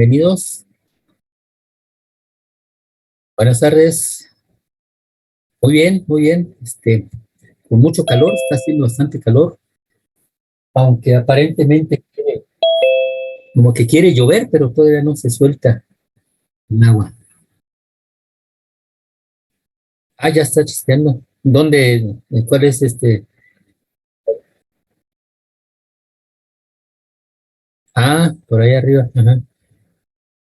Bienvenidos. Buenas tardes. Muy bien, muy bien. Con mucho calor, está haciendo bastante calor, aunque aparentemente como que quiere llover, pero todavía no se suelta el agua. Ah, ya está chispeando. ¿Dónde? ¿Cuál es este? Ah, por ahí arriba. Ajá.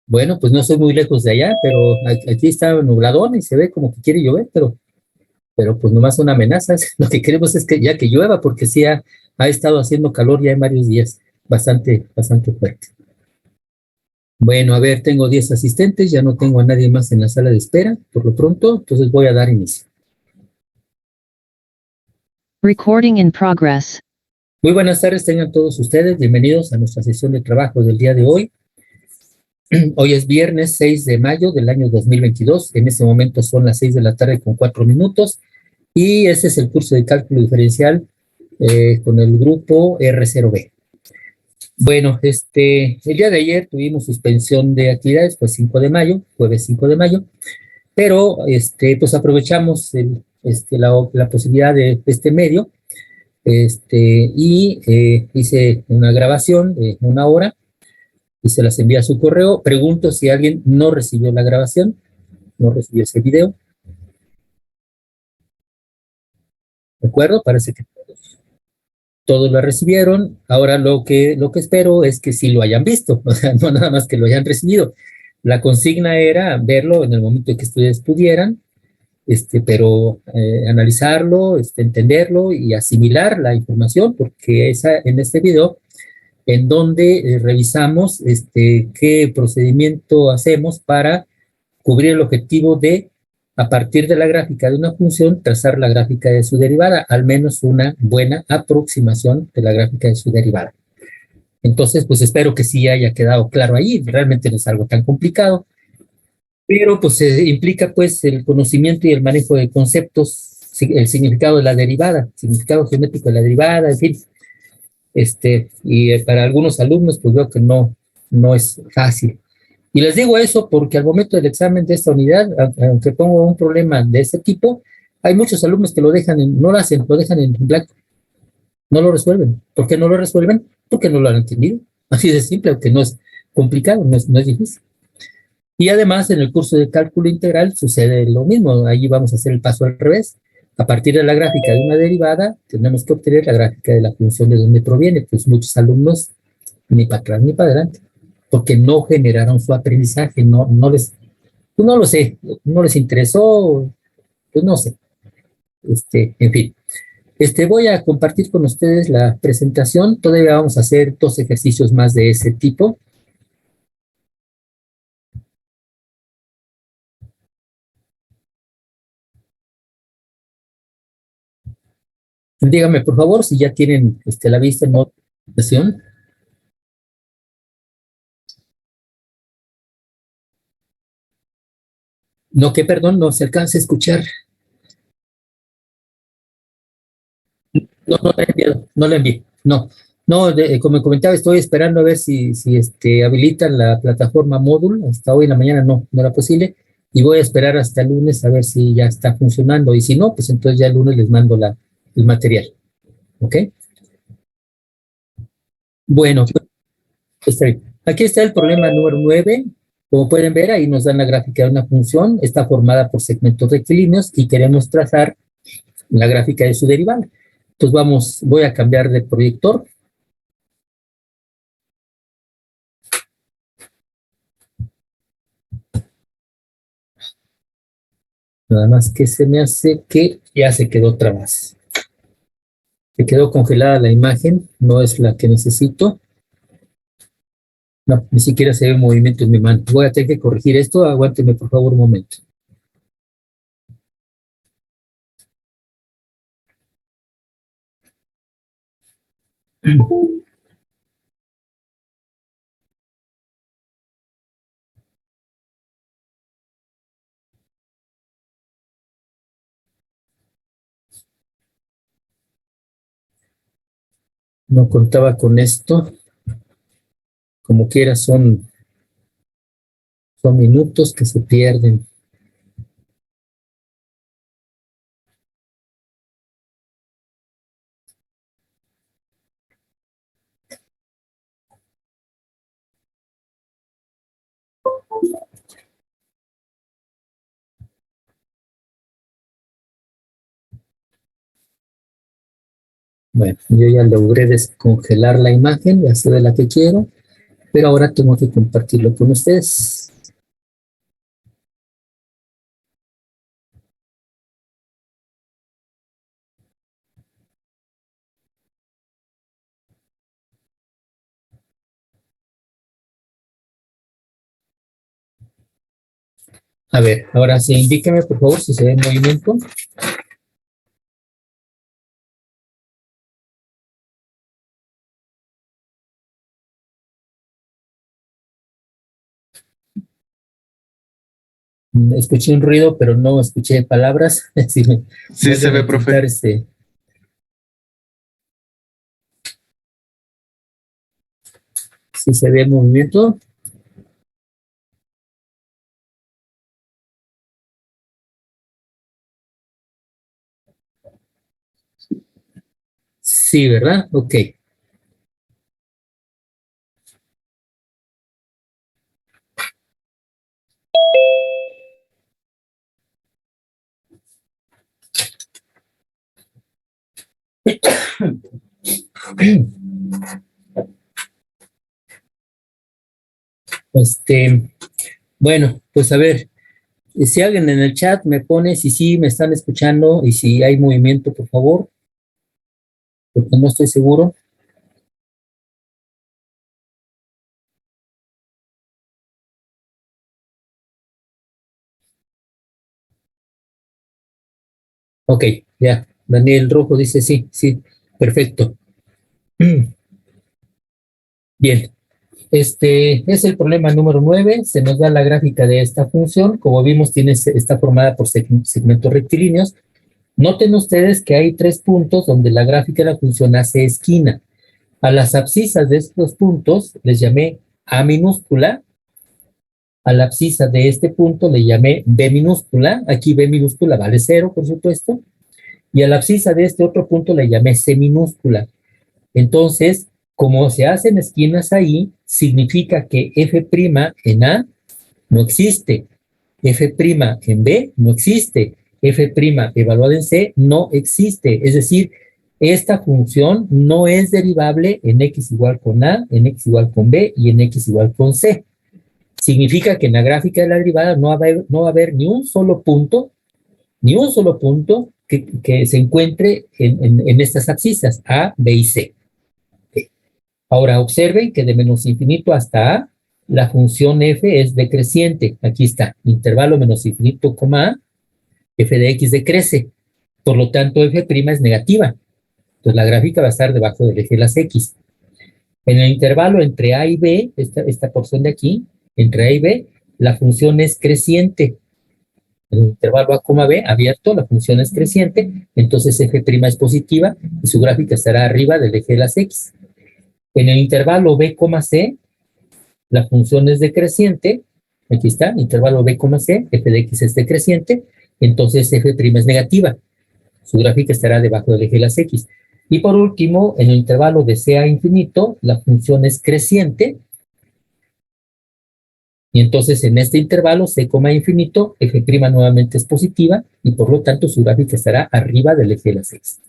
Bueno, pues no soy muy lejos de allá, pero aquí está nubladón y se ve como que quiere llover, pero pues nomás son amenazas. Lo que queremos es que ya que llueva, porque sí ha estado haciendo calor ya en varios días, bastante, bastante fuerte. Bueno, a ver, tengo 10 asistentes, ya no tengo a nadie más en la sala de espera, por lo pronto, entonces voy a dar inicio. Recording in progress. Muy buenas tardes, tengan todos ustedes, bienvenidos a nuestra sesión de trabajo del día de hoy. Hoy es viernes 6 de mayo del año 2022, en este momento son las 6 de la tarde con 4 minutos, y este es el curso de cálculo diferencial con el grupo R0B. Bueno, el día de ayer tuvimos suspensión de actividades, pues 5 de mayo, jueves 5 de mayo, pero pues aprovechamos la posibilidad de este medio y hice una grabación de 1 hora y se las envié a su correo. Pregunto si alguien no recibió la grabación, no recibió ese video. ¿De acuerdo? Parece que todos la recibieron. Ahora lo que espero es que sí lo hayan visto, o sea, no nada más que lo hayan recibido. La consigna era verlo en el momento en que ustedes pudieran, pero analizarlo, entenderlo y asimilar la información, porque en este video, en donde revisamos qué procedimiento hacemos para cubrir el objetivo de, a partir de la gráfica de una función, trazar la gráfica de su derivada, al menos una buena aproximación de la gráfica de su derivada. Entonces, pues espero que sí haya quedado claro ahí, realmente no es algo tan complicado, pero pues implica pues el conocimiento y el manejo de conceptos, el significado de la derivada, significado geométrico de la derivada, en fin. Y para algunos alumnos pues veo que no es fácil. Y les digo eso porque al momento del examen de esta unidad, aunque pongo un problema de este tipo, hay muchos alumnos que no lo hacen, lo dejan en blanco, no lo resuelven. ¿Por qué no lo resuelven? Porque no lo han entendido. Así de simple, aunque no es complicado, no es difícil. Y además, en el curso de cálculo integral sucede lo mismo. Ahí vamos a hacer el paso al revés. A partir de la gráfica de una derivada, tenemos que obtener la gráfica de la función de donde proviene. Pues muchos alumnos ni para atrás ni para adelante, porque no generaron su aprendizaje, pues no lo sé, no les interesó, pues no sé. En fin. Voy a compartir con ustedes la presentación. Todavía vamos a hacer 2 ejercicios más de ese tipo. Dígame, por favor, si ya tienen la vista en modo presentación. No, que perdón, no se alcanza a escuchar. No la he enviado, no la envié. No, no, como comentaba, estoy esperando a ver si habilitan la plataforma Moodle. Hasta hoy en la mañana no era posible. Y voy a esperar hasta el lunes a ver si ya está funcionando. Y si no, pues entonces ya el lunes les mando el material. ¿Ok? Bueno, está bien. Aquí está el problema número 9. Como pueden ver, ahí nos dan la gráfica de una función. Está formada por segmentos rectilíneos y queremos trazar la gráfica de su derivada. Entonces voy a cambiar de proyector. Nada más que se me hace que ya se quedó otra vez. Se quedó congelada la imagen, no es la que necesito. No, ni siquiera se ve movimiento en mi mano. Voy a tener que corregir esto. Aguánteme, por favor, un momento. No contaba con esto. Como quiera, son Son minutos que se pierden. Bueno, yo ya logré descongelar la imagen, ya se ve la que quiero, pero ahora tengo que compartirlo con ustedes. A ver, ahora sí, indíqueme por favor si se ve en movimiento. Escuché un ruido, pero no escuché palabras. Sí, Sí se ve, profe. Si se ve el movimiento. Sí, ¿verdad? Ok. Bueno, pues a ver, si alguien en el chat me pone si sí me están escuchando y si hay movimiento, por favor, porque no estoy seguro. Ok, ya. Daniel Rojo dice sí, sí, perfecto. Bien, es el problema número 9. Se nos da la gráfica de esta función. Como vimos, está formada por segmentos rectilíneos. Noten ustedes que hay 3 puntos donde la gráfica de la función hace esquina. A las abscisas de estos puntos les llamé A minúscula. A la abscisa de este punto le llamé B minúscula. Aquí B minúscula vale 0, por supuesto. Y a la abscisa de este otro punto le llamé C minúscula. Entonces, como se hacen esquinas ahí, significa que F' en A no existe. F' en B no existe. F' evaluada en C no existe. Es decir, esta función no es derivable en X igual con A, en X igual con B y en X igual con C. Significa que en la gráfica de la derivada no va a haber ni un solo punto que se encuentre en estas abscisas, A, B y C. Ahora observen que de menos infinito hasta A, la función f es decreciente. Aquí está, intervalo menos infinito, A, f de x decrece. Por lo tanto, f' es negativa. Entonces la gráfica va a estar debajo del eje de las x. En el intervalo entre A y B, esta porción de aquí, entre A y B, la función es creciente. En el intervalo A, B abierto, la función es creciente, entonces f' es positiva y su gráfica estará arriba del eje de las x. En el intervalo B, C, la función es decreciente, aquí está, intervalo B, C, f de x es decreciente, entonces f' es negativa, su gráfica estará debajo del eje de las x. Y por último, en el intervalo de C a infinito, la función es creciente, y entonces en este intervalo C, infinito, f' nuevamente es positiva, y por lo tanto su gráfica estará arriba del eje de las x.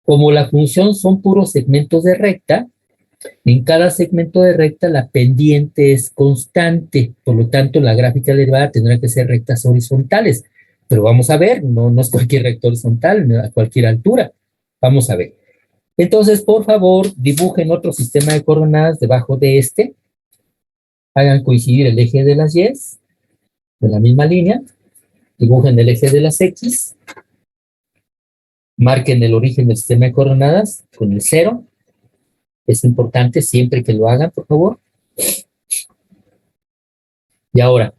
Como la función son puros segmentos de recta, en cada segmento de recta la pendiente es constante, por lo tanto la gráfica derivada tendrá que ser rectas horizontales. Pero vamos a ver, no es cualquier recta horizontal, a cualquier altura. Vamos a ver. Entonces, por favor, dibujen otro sistema de coordenadas debajo de este. Hagan coincidir el eje de las y de la misma línea. Dibujen el eje de las x. Marquen el origen del sistema de coordenadas con el 0. Es importante siempre que lo hagan, por favor. Y ahora,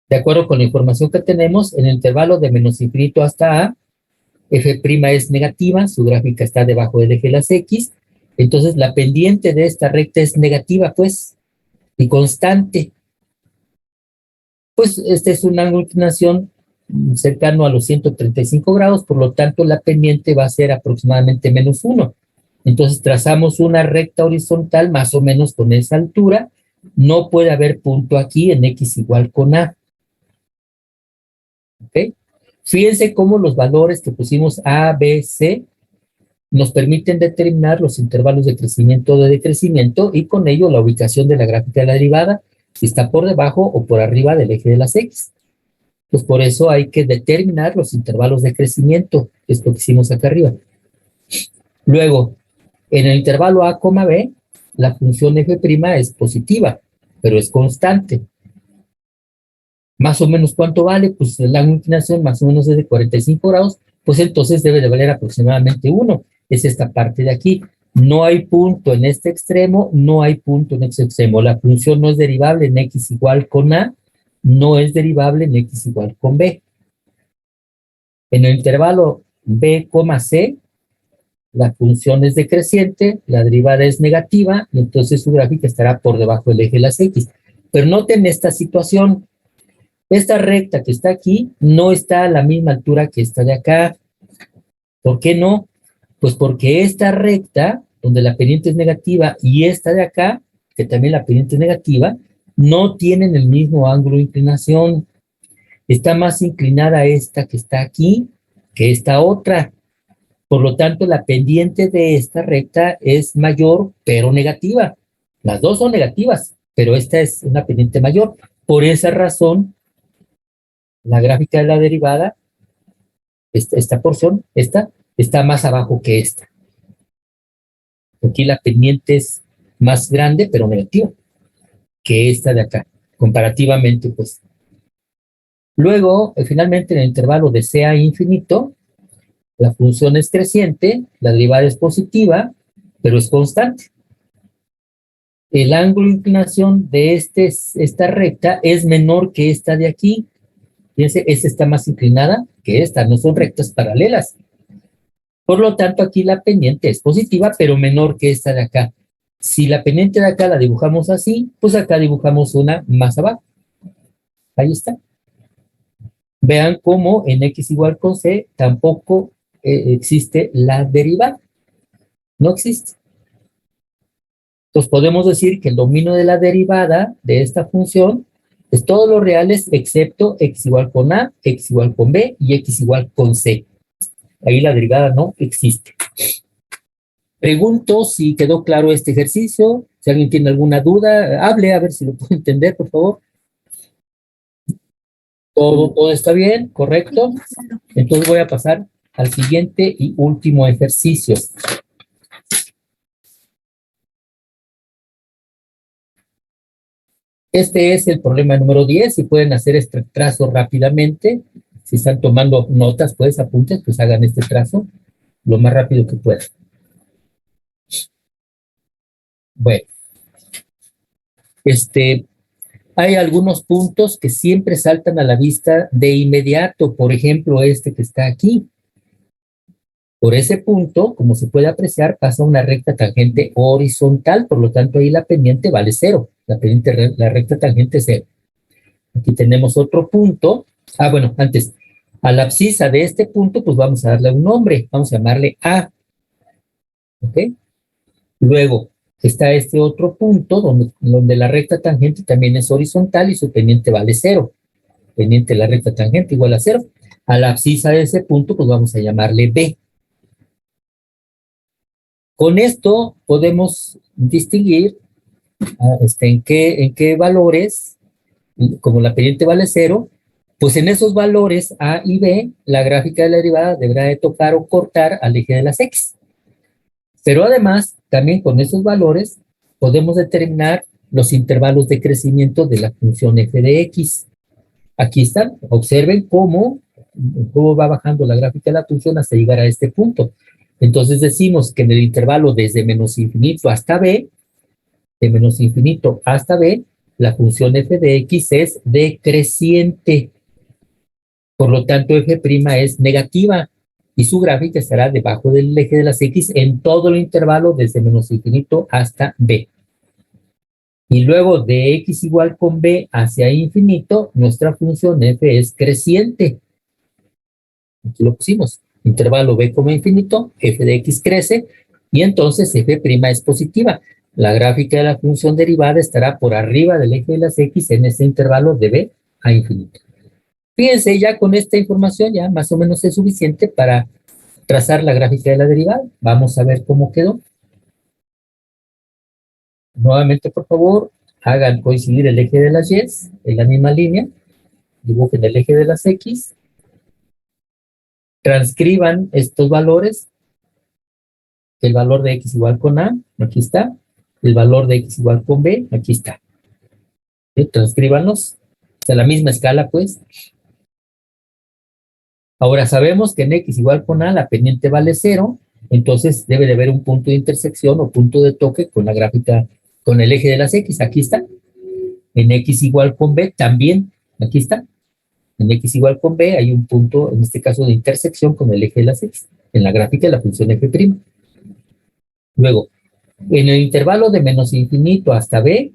de acuerdo con la información que tenemos, en el intervalo de menos infinito hasta A, f' es negativa, su gráfica está debajo del eje de las x, entonces la pendiente de esta recta es negativa, pues, y constante. Pues este es un ángulo de inclinación cercano a los 135 grados, por lo tanto la pendiente va a ser aproximadamente -1. Entonces trazamos una recta horizontal más o menos con esa altura. No puede haber punto aquí en x igual con a. ¿Ok? Fíjense cómo los valores que pusimos a, b, c nos permiten determinar los intervalos de crecimiento o de decrecimiento y con ello la ubicación de la gráfica de la derivada, si está por debajo o por arriba del eje de las x. Pues por eso hay que determinar los intervalos de crecimiento, que es lo que hicimos acá arriba. Luego, en el intervalo a, b, la función f' es positiva, pero es constante. Más o menos, ¿cuánto vale? Pues el ángulo de inclinación más o menos es de 45 grados, pues entonces debe de valer aproximadamente 1. Es esta parte de aquí. No hay punto en este extremo, no hay punto en este extremo. La función no es derivable en x igual con a, no es derivable en x igual con b. En el intervalo b, c, la función es decreciente, la derivada es negativa, y entonces su gráfica estará por debajo del eje de las x. Pero noten esta situación. Esta recta que está aquí no está a la misma altura que esta de acá. ¿Por qué no? Pues porque esta recta, donde la pendiente es negativa, y esta de acá, que también la pendiente es negativa, no tienen el mismo ángulo de inclinación. Está más inclinada esta que está aquí que esta otra. Por lo tanto, la pendiente de esta recta es mayor, pero negativa. Las dos son negativas, pero esta es una pendiente mayor. Por esa razón, la gráfica de la derivada, esta porción, esta, está más abajo que esta. Aquí la pendiente es más grande, pero negativa, que esta de acá, comparativamente, pues. Luego, finalmente, en el intervalo de c a infinito, la función es creciente, la derivada es positiva, pero es constante. El ángulo de inclinación de esta recta es menor que esta de aquí. Fíjense, esta está más inclinada que esta, no son rectas paralelas. Por lo tanto, aquí la pendiente es positiva, pero menor que esta de acá. Si la pendiente de acá la dibujamos así, pues acá dibujamos una más abajo. Ahí está. Vean cómo en x igual con c tampoco existe la derivada. No existe. Entonces podemos decir que el dominio de la derivada de esta función es todos los reales excepto x igual con a, x igual con b y x igual con c. Ahí la derivada no existe. Pregunto si quedó claro este ejercicio. Si alguien tiene alguna duda, hable a ver si lo puedo entender, por favor. Todo está bien, correcto. Entonces voy a pasar al siguiente y último ejercicio. Este es el problema número 10. Si pueden hacer este trazo rápidamente, si están tomando notas, pues apuntes, pues hagan este trazo lo más rápido que puedan. Bueno, hay algunos puntos que siempre saltan a la vista de inmediato. Por ejemplo, este que está aquí. Por ese punto, como se puede apreciar, pasa una recta tangente horizontal, por lo tanto ahí la pendiente vale 0. La recta tangente es 0. Aquí tenemos otro punto. Bueno, antes, a la abscisa de este punto, pues vamos a darle un nombre. Vamos a llamarle A. ¿Ok? Luego, está este otro punto donde la recta tangente también es horizontal y su pendiente vale 0. Pendiente de la recta tangente igual a 0. A la abscisa de ese punto, pues vamos a llamarle B. Con esto podemos distinguir en qué valores, como la pendiente vale 0, pues en esos valores A y B, la gráfica de la derivada deberá de tocar o cortar al eje de las X. Pero además, también con esos valores, podemos determinar los intervalos de crecimiento de la función f de x. Aquí están, observen cómo va bajando la gráfica de la función hasta llegar a este punto. Entonces decimos que en el intervalo desde menos infinito hasta b, de menos infinito hasta b, la función f de x es decreciente. Por lo tanto, f' es negativa y su gráfica estará debajo del eje de las x en todo el intervalo desde menos infinito hasta b. Y luego de x igual con b hacia infinito, nuestra función f es creciente. Aquí lo pusimos. Intervalo b como infinito, f de x crece, y entonces f' es positiva. La gráfica de la función derivada estará por arriba del eje de las x en ese intervalo de b a infinito. Fíjense, ya con esta información ya más o menos es suficiente para trazar la gráfica de la derivada. Vamos a ver cómo quedó. Nuevamente, por favor, hagan coincidir el eje de las y en la misma línea. Dibujen el eje de las x. Transcriban estos valores. El valor de x igual con a, aquí está. El valor de x igual con b, aquí está. Transcríbanlos. A la misma escala, pues. Ahora sabemos que en x igual con a la pendiente vale 0, entonces debe de haber un punto de intersección o punto de toque con la gráfica, con el eje de las x. Aquí está. En x igual con b también, aquí está. En x igual con b hay un punto, en este caso de intersección con el eje de las x, en la gráfica de la función f'. Luego, en el intervalo de menos infinito hasta b,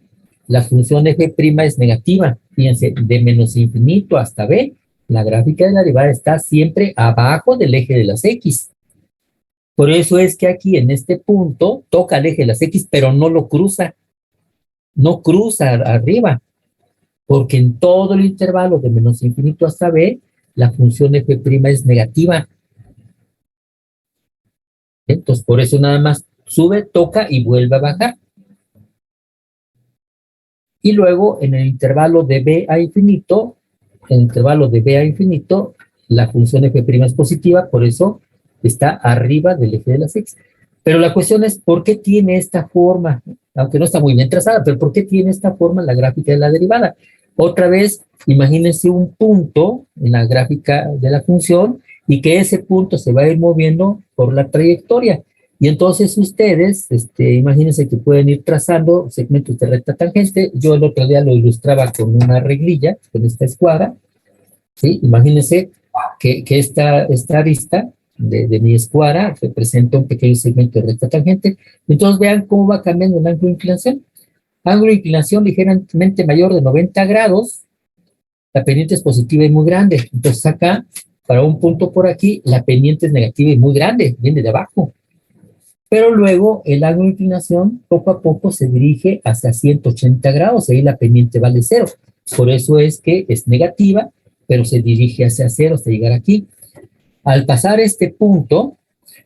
la función f' es negativa. Fíjense, de menos infinito hasta b, la gráfica de la derivada está siempre abajo del eje de las x. Por eso es que aquí en este punto toca el eje de las x, pero no lo cruza. No cruza arriba, porque en todo el intervalo de menos infinito hasta b, la función f' es negativa. Entonces, por eso nada más sube, toca y vuelve a bajar. Y luego, en el intervalo de b a infinito, la función f' es positiva, por eso está arriba del eje de las x. Pero la cuestión es, ¿por qué tiene esta forma? Aunque no está muy bien trazada, pero ¿por qué tiene esta forma la gráfica de la derivada? Otra vez, imagínense un punto en la gráfica de la función y que ese punto se va a ir moviendo por la trayectoria. Y entonces ustedes, imagínense que pueden ir trazando segmentos de recta tangente. Yo el otro día lo ilustraba con una reglilla, con esta escuadra, ¿sí? Imagínense que esta arista de mi escuadra representa un pequeño segmento de recta tangente. Entonces vean cómo va cambiando el ángulo de inclinación. Ángulo de inclinación ligeramente mayor de 90 grados, la pendiente es positiva y muy grande. Entonces acá, para un punto por aquí, la pendiente es negativa y muy grande, viene de abajo. Pero luego el ángulo de inclinación poco a poco se dirige hacia 180 grados, ahí la pendiente vale 0. Por eso es que es negativa, pero se dirige hacia 0 hasta llegar aquí. Al pasar este punto,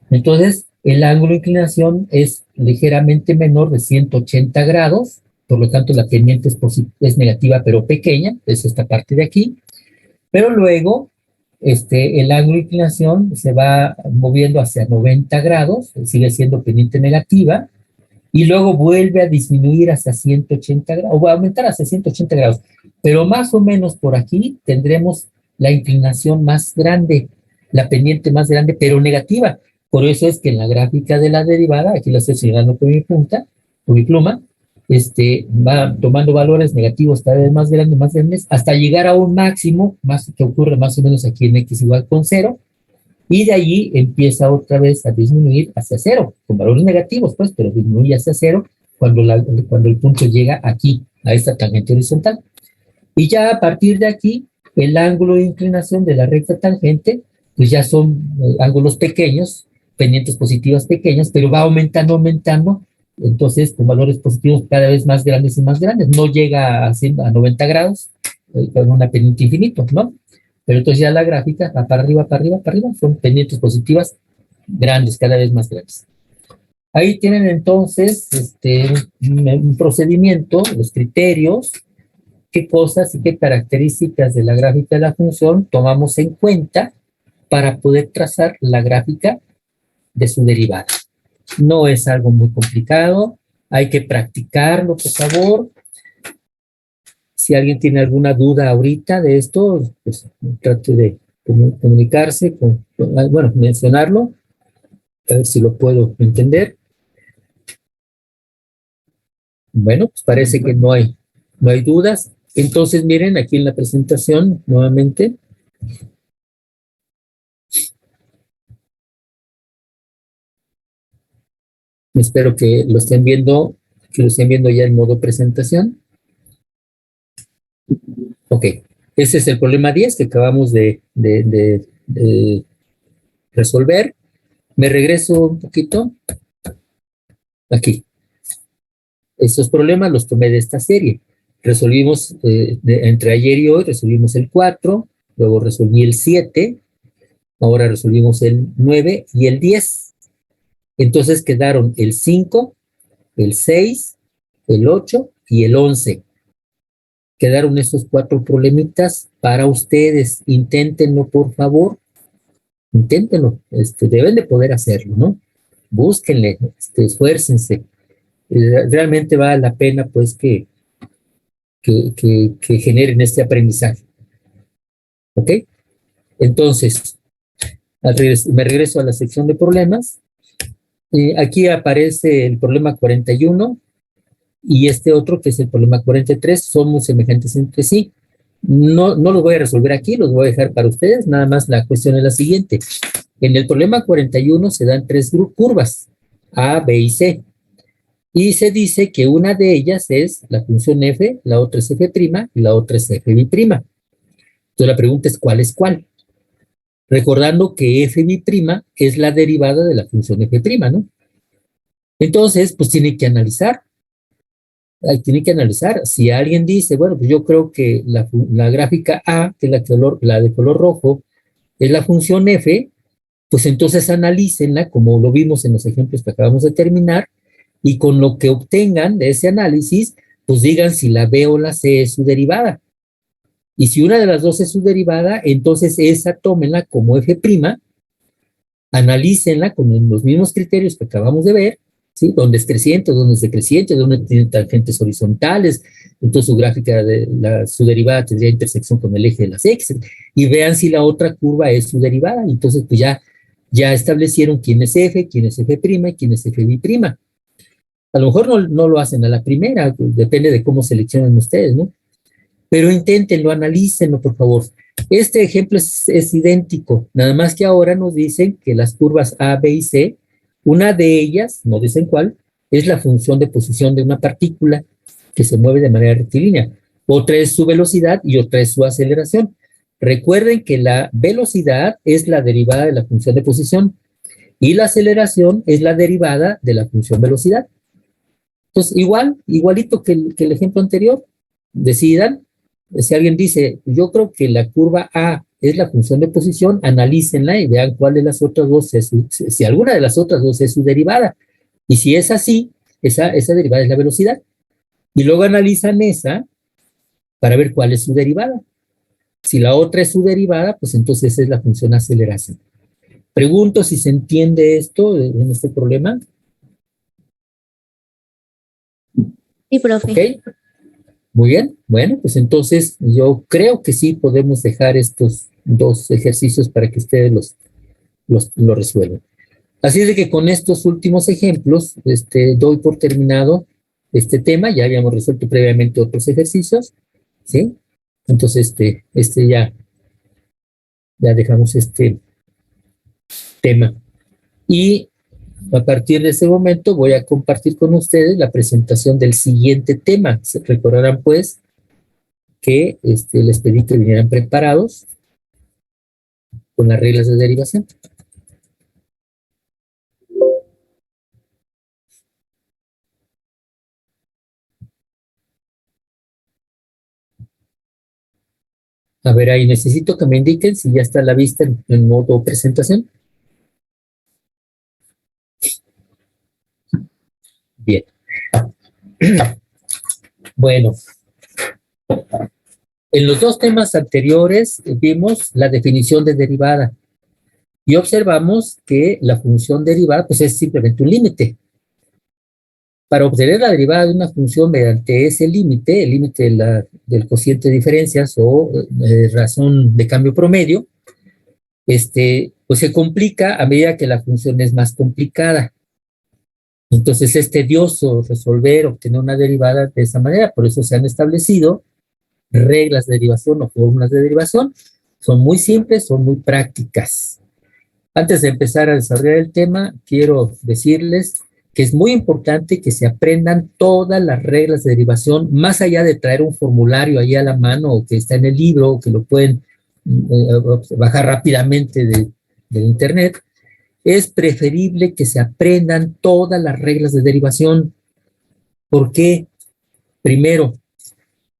entonces el ángulo de inclinación es ligeramente menor de 180 grados, por lo tanto la pendiente es negativa pero pequeña, es esta parte de aquí. Pero luego el ángulo de inclinación se va moviendo hacia 90 grados, sigue siendo pendiente negativa, y luego vuelve a disminuir hacia 180 grados, o va a aumentar hacia 180 grados. Pero más o menos por aquí tendremos la inclinación más grande, la pendiente más grande, pero negativa. Por eso es que en la gráfica de la derivada, aquí lo estoy señalando con mi punta, con mi pluma, va tomando valores negativos cada vez más grandes, hasta llegar a un máximo, más que ocurre más o menos aquí en x igual con 0, y de allí empieza otra vez a disminuir hacia 0, con valores negativos, pues, pero disminuye hacia 0 cuando el punto llega aquí, a esta tangente horizontal. Y ya a partir de aquí, el ángulo de inclinación de la recta tangente, pues ya son ángulos pequeños, pendientes positivas pequeñas, pero va aumentando, entonces con valores positivos cada vez más grandes y más grandes. No llega a 90 grados con una pendiente infinito, ¿no? Pero entonces ya la gráfica va para arriba, para arriba, para arriba, son pendientes positivas grandes, cada vez más grandes. Ahí tienen entonces un procedimiento, los criterios, qué cosas y qué características de la gráfica de la función tomamos en cuenta para poder trazar la gráfica de su derivada. No es algo muy complicado, hay que practicarlo, por favor. Si alguien tiene alguna duda ahorita de esto, pues trate de comunicarse, bueno, mencionarlo, a ver si lo puedo entender. Bueno, pues parece que no hay dudas. Entonces, miren, aquí en la presentación, nuevamente, espero que lo estén viendo, que lo estén viendo ya en modo presentación. Ok, ese es el problema 10 que acabamos de resolver. Me regreso un poquito aquí. Estos problemas los tomé de esta serie. Resolvimos entre ayer y hoy, resolvimos el 4, luego resolví el 7, ahora resolvimos el 9 y el 10. Entonces quedaron el 5, el 6, el 8 y el 11. Quedaron estos 4 problemitas para ustedes. Inténtenlo, por favor. Inténtenlo. Deben de poder hacerlo, ¿no? Búsquenle, esfuércense. Realmente vale la pena, pues, que generen este aprendizaje. ¿Ok? Entonces, me regreso a la sección de problemas. Aquí aparece el problema 41 y este otro, que es el problema 43, son muy semejantes entre sí. No los voy a resolver aquí, los voy a dejar para ustedes. Nada más la cuestión es la siguiente. En el problema 41 se dan 3 curvas, A, B y C. Y se dice que una de ellas es la función f, la otra es f' y la otra es f'. Entonces la pregunta es ¿cuál es cuál? Recordando que f' es la derivada de la función f', ¿no? Entonces, pues tiene que analizar. Tiene que analizar. Si alguien dice, bueno, pues yo creo que la gráfica A, que es la de color rojo, es la función f, pues entonces analícenla como lo vimos en los ejemplos que acabamos de terminar, y con lo que obtengan de ese análisis, pues digan si la B o la C es su derivada. Y si una de las dos es su derivada, entonces esa tómenla como f', analícenla con los mismos criterios que acabamos de ver, ¿sí? Donde es creciente, donde es decreciente, donde tiene tangentes horizontales, entonces su gráfica, su derivada tendría intersección con el eje de las X, y vean si la otra curva es su derivada. Entonces, pues ya establecieron quién es F, quién es F' y quién es F'. A lo mejor no lo hacen a la primera, pues depende de cómo seleccionan ustedes, ¿no? Pero inténtenlo, analícenlo, por favor. Este ejemplo es idéntico, nada más que ahora nos dicen que las curvas A, B y C, una de ellas, no dicen cuál, es la función de posición de una partícula que se mueve de manera rectilínea. Otra es su velocidad y otra es su aceleración. Recuerden que la velocidad es la derivada de la función de posición y la aceleración es la derivada de la función velocidad. Entonces, igualito que el ejemplo anterior, decidan. Si alguien dice, yo creo que la curva A es la función de posición, analícenla y vean cuál de las otras dos si alguna de las otras dos es su derivada. Y si es así, esa derivada es la velocidad. Y luego analizan esa para ver cuál es su derivada. Si la otra es su derivada, pues entonces esa es la función aceleración. Pregunto si se entiende esto en este problema. Sí, profe. ¿Ok? Muy bien, bueno, pues entonces yo creo que sí podemos dejar estos 2 ejercicios para que ustedes lo resuelvan. Así es de que con estos últimos ejemplos, doy por terminado este tema. Ya habíamos resuelto previamente otros ejercicios, ¿sí? Entonces, ya dejamos este tema. Y a partir de ese momento voy a compartir con ustedes la presentación del siguiente tema. Se recordarán, pues, que les pedí que vinieran preparados con las reglas de derivación. A ver, ahí necesito que me indiquen si ya está la vista en modo presentación. Bien. Bueno, en los 2 temas anteriores vimos la definición de derivada y observamos que la función derivada pues es simplemente un límite. Para obtener la derivada de una función mediante ese límite, el límite del cociente de diferencias o razón de cambio promedio, pues se complica a medida que la función es más complicada. Entonces es tedioso obtener una derivada de esa manera. Por eso se han establecido reglas de derivación o fórmulas de derivación. Son muy simples, son muy prácticas. Antes de empezar a desarrollar el tema, quiero decirles que es muy importante que se aprendan todas las reglas de derivación, más allá de traer un formulario ahí a la mano o que está en el libro o que lo pueden bajar rápidamente de internet. Es preferible que se aprendan todas las reglas de derivación. ¿Por qué? Primero,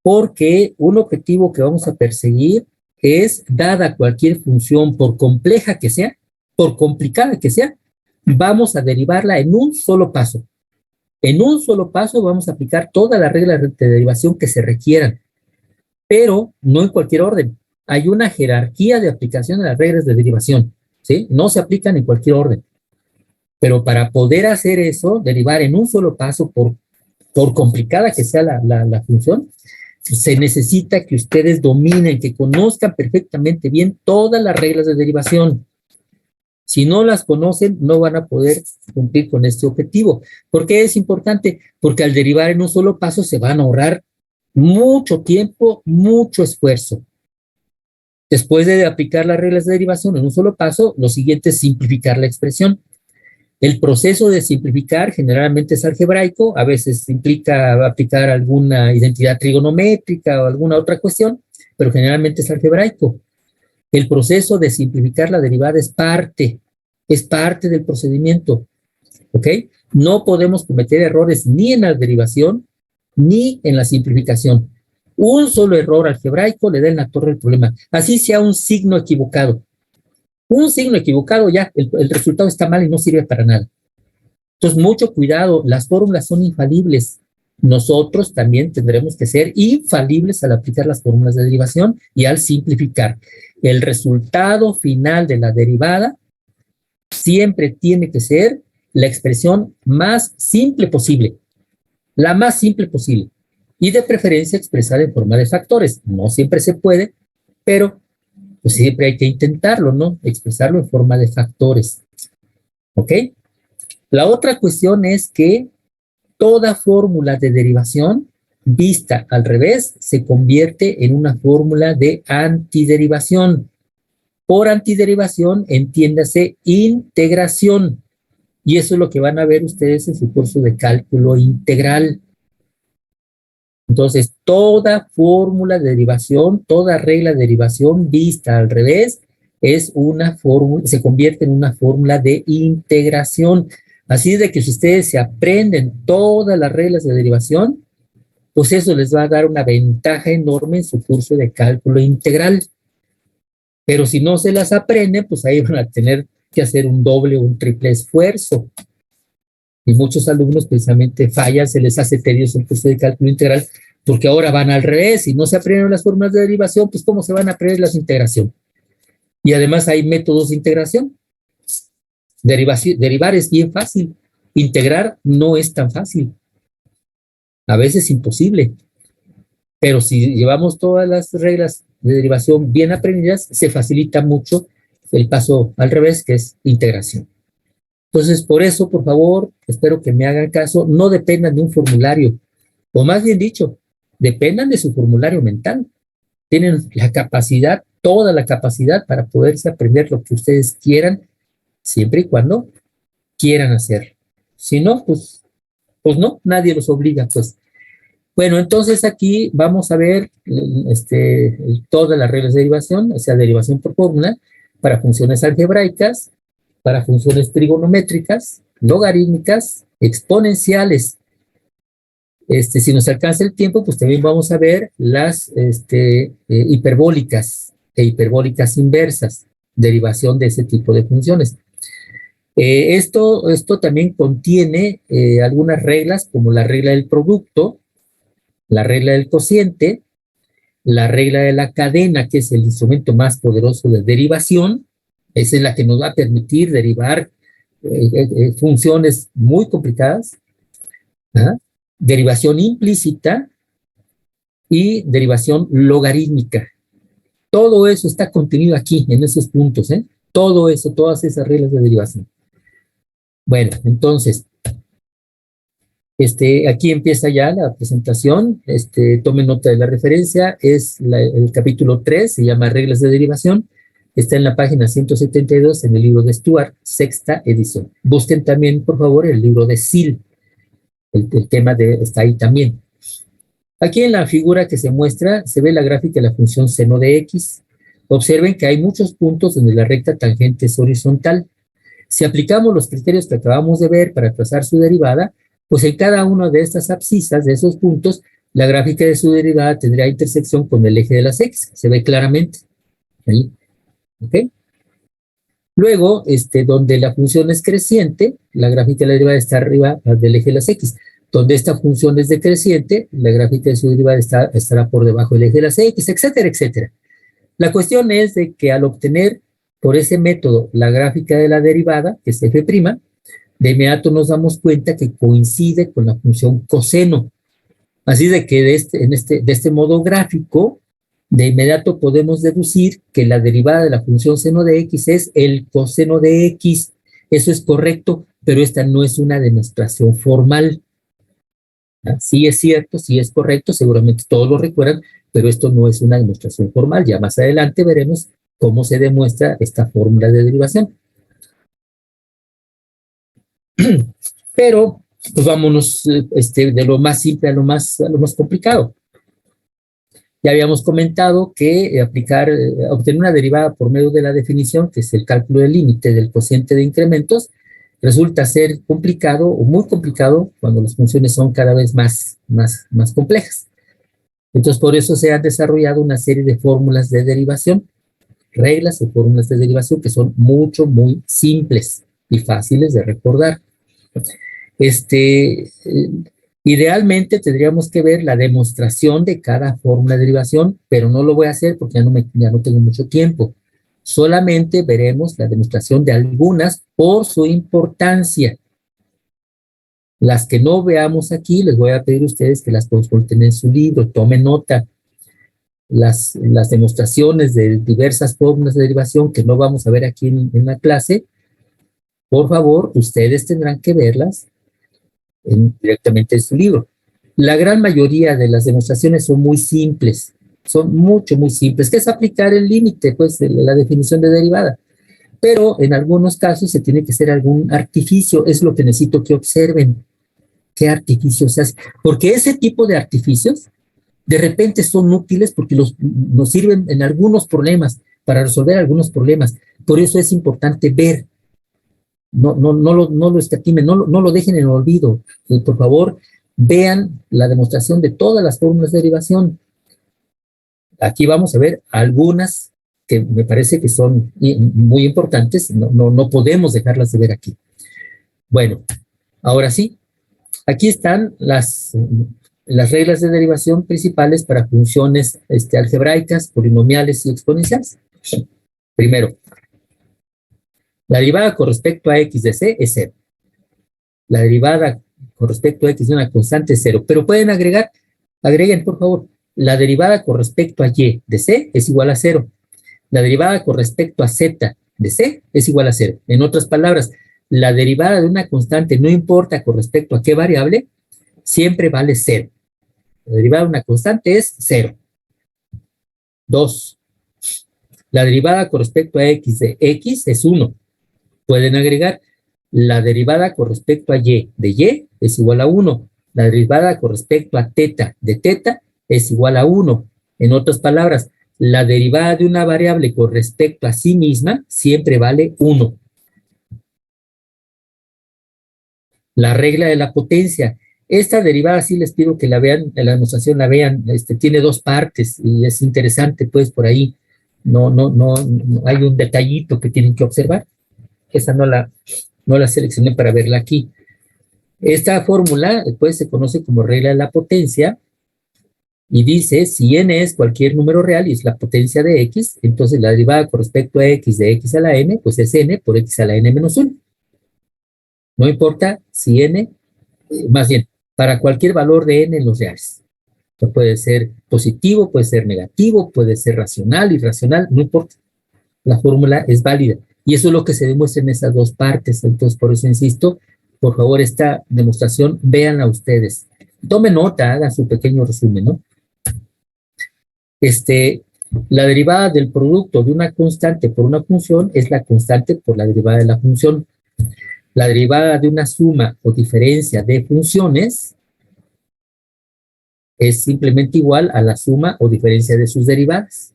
porque un objetivo que vamos a perseguir es, dada cualquier función, por compleja que sea, por complicada que sea, vamos a derivarla en un solo paso. En un solo paso vamos a aplicar todas las reglas de derivación que se requieran, pero no en cualquier orden. Hay una jerarquía de aplicación de las reglas de derivación, ¿sí? No se aplican en cualquier orden. Pero para poder hacer eso, derivar en un solo paso, por complicada que sea la función, se necesita que ustedes dominen, que conozcan perfectamente bien todas las reglas de derivación. Si no las conocen, no van a poder cumplir con este objetivo. ¿Por qué es importante? Porque al derivar en un solo paso se van a ahorrar mucho tiempo, mucho esfuerzo. Después de aplicar las reglas de derivación en un solo paso, lo siguiente es simplificar la expresión. El proceso de simplificar generalmente es algebraico, a veces implica aplicar alguna identidad trigonométrica o alguna otra cuestión, pero generalmente es algebraico. El proceso de simplificar la derivada es parte del procedimiento, ¿ok? No podemos cometer errores ni en la derivación ni en la simplificación. Un solo error algebraico le da en la torre el problema, así sea un signo equivocado. Un signo equivocado ya, el resultado está mal y no sirve para nada. Entonces, mucho cuidado, las fórmulas son infalibles. Nosotros también tendremos que ser infalibles al aplicar las fórmulas de derivación y al simplificar. El resultado final de la derivada siempre tiene que ser la expresión más simple posible, la más simple posible, y de preferencia expresada en forma de factores. No siempre se puede, pero pues siempre hay que intentarlo, ¿no? Expresarlo en forma de factores. ¿Ok? La otra cuestión es que toda fórmula de derivación vista al revés se convierte en una fórmula de antiderivación. Por antiderivación, entiéndase integración. Y eso es lo que van a ver ustedes en su curso de cálculo integral. Entonces, toda fórmula de derivación, toda regla de derivación vista al revés es una fórmula, se convierte en una fórmula de integración. Así de que si ustedes se aprenden todas las reglas de derivación, pues eso les va a dar una ventaja enorme en su curso de cálculo integral. Pero si no se las aprenden, pues ahí van a tener que hacer un doble o un triple esfuerzo. Y muchos alumnos precisamente fallan, se les hace tedioso el curso de cálculo integral, porque ahora van al revés y no se aprenden las fórmulas de derivación, pues ¿cómo se van a aprender las de integración? Y además hay métodos de integración. Derivar es bien fácil, integrar no es tan fácil, a veces imposible. Pero si llevamos todas las reglas de derivación bien aprendidas, se facilita mucho el paso al revés, que es integración. Entonces, por eso, por favor, espero que me hagan caso, no dependan de un formulario, o más bien dicho, dependan de su formulario mental. Tienen la capacidad, toda la capacidad para poderse aprender lo que ustedes quieran, siempre y cuando quieran hacer. Si no, pues no, nadie los obliga, pues. Bueno, entonces aquí vamos a ver todas las reglas de derivación, o sea, derivación por fórmula, para funciones algebraicas, para funciones trigonométricas, logarítmicas, exponenciales. Si nos alcanza el tiempo, pues también vamos a ver las hiperbólicas e hiperbólicas inversas, derivación de ese tipo de funciones. Esto también contiene algunas reglas, como la regla del producto, la regla del cociente, la regla de la cadena, que es el instrumento más poderoso de derivación. Esa es la que nos va a permitir derivar funciones muy complicadas. ¿Ah? Derivación implícita y derivación logarítmica. Todo eso está contenido aquí, en esos puntos, ¿eh? Todo eso, todas esas reglas de derivación. Bueno, entonces, aquí empieza ya la presentación. Tomen nota de la referencia, es el capítulo 3, se llama reglas de derivación. Está en la página 172 en el libro de Stuart, sexta edición. Busquen también, por favor, el libro de Seal. El tema está ahí también. Aquí en la figura que se muestra, se ve la gráfica de la función seno de x. Observen que hay muchos puntos donde la recta tangente es horizontal. Si aplicamos los criterios que acabamos de ver para trazar su derivada, pues en cada una de estas abscisas, de esos puntos, la gráfica de su derivada tendría intersección con el eje de las x. Se ve claramente. ¿Ahí? ¿Ok? Luego, donde la función es creciente, la gráfica de la derivada está arriba del eje de las x. Donde esta función es decreciente, la gráfica de su derivada estará por debajo del eje de las x, etcétera, etcétera. La cuestión es de que al obtener por ese método la gráfica de la derivada, que es f', de inmediato nos damos cuenta que coincide con la función coseno. Así de que de este modo gráfico, de inmediato podemos deducir que la derivada de la función seno de x es el coseno de x. Eso es correcto, pero esta no es una demostración formal. Sí es cierto, sí es correcto, seguramente todos lo recuerdan, pero esto no es una demostración formal. Ya más adelante veremos cómo se demuestra esta fórmula de derivación. Pero, pues vámonos de lo más simple a lo más complicado. Ya habíamos comentado que obtener una derivada por medio de la definición, que es el cálculo del límite del cociente de incrementos, resulta ser complicado o muy complicado cuando las funciones son cada vez más complejas. Entonces, por eso se han desarrollado una serie de fórmulas de derivación, reglas o fórmulas de derivación que son muy simples y fáciles de recordar. Idealmente tendríamos que ver la demostración de cada fórmula de derivación, pero no lo voy a hacer porque ya no tengo mucho tiempo. Solamente veremos la demostración de algunas por su importancia. Las que no veamos aquí, les voy a pedir a ustedes que las consulten en su libro, tomen nota. Las demostraciones de diversas fórmulas de derivación que no vamos a ver aquí en la clase, por favor, ustedes tendrán que verlas directamente en su libro. La gran mayoría de las demostraciones son muy simples, son muy simples, que es aplicar el límite, pues, de la definición de derivada. Pero en algunos casos se tiene que hacer algún artificio, es lo que necesito que observen. ¿Qué artificios hace? Porque ese tipo de artificios de repente son útiles porque nos sirven en algunos problemas, para resolver algunos problemas. Por eso es importante ver. No lo escatimen, no lo dejen en el olvido. Por favor, vean la demostración de todas las fórmulas de derivación. Aquí vamos a ver algunas que me parece que son muy importantes. No podemos dejarlas de ver aquí. Bueno, ahora sí, aquí están las reglas de derivación principales para funciones algebraicas, polinomiales y exponenciales. Primero, la derivada con respecto a x de c es 0. La derivada con respecto a x de una constante es 0. Pero pueden agreguen por favor, la derivada con respecto a y de c es igual a 0. La derivada con respecto a z de c es igual a 0. En otras palabras, la derivada de una constante, no importa con respecto a qué variable, siempre vale 0. La derivada de una constante es 0. 2. La derivada con respecto a x de x es 1. Pueden agregar la derivada con respecto a y de y es igual a 1. La derivada con respecto a teta de teta es igual a 1. En otras palabras, la derivada de una variable con respecto a sí misma siempre vale 1. La regla de la potencia. Esta derivada sí les pido que la vean, en la demostración la vean, tiene dos partes y es interesante, pues por ahí no hay un detallito que tienen que observar. Esa no la seleccioné para verla aquí. Esta fórmula pues se conoce como regla de la potencia y dice si n es cualquier número real y es la potencia de x, entonces la derivada con respecto a x de x a la n pues es n por x a la n menos 1. No importa si n, más bien, para cualquier valor de n en los reales. Esto puede ser positivo, puede ser negativo, puede ser racional, irracional, no importa. La fórmula es válida. Y eso es lo que se demuestra en esas dos partes. Entonces, por eso insisto, por favor, esta demostración, véanla ustedes. Tomen nota, hagan su pequeño resumen, ¿no? La derivada del producto de una constante por una función es la constante por la derivada de la función. La derivada de una suma o diferencia de funciones es simplemente igual a la suma o diferencia de sus derivadas.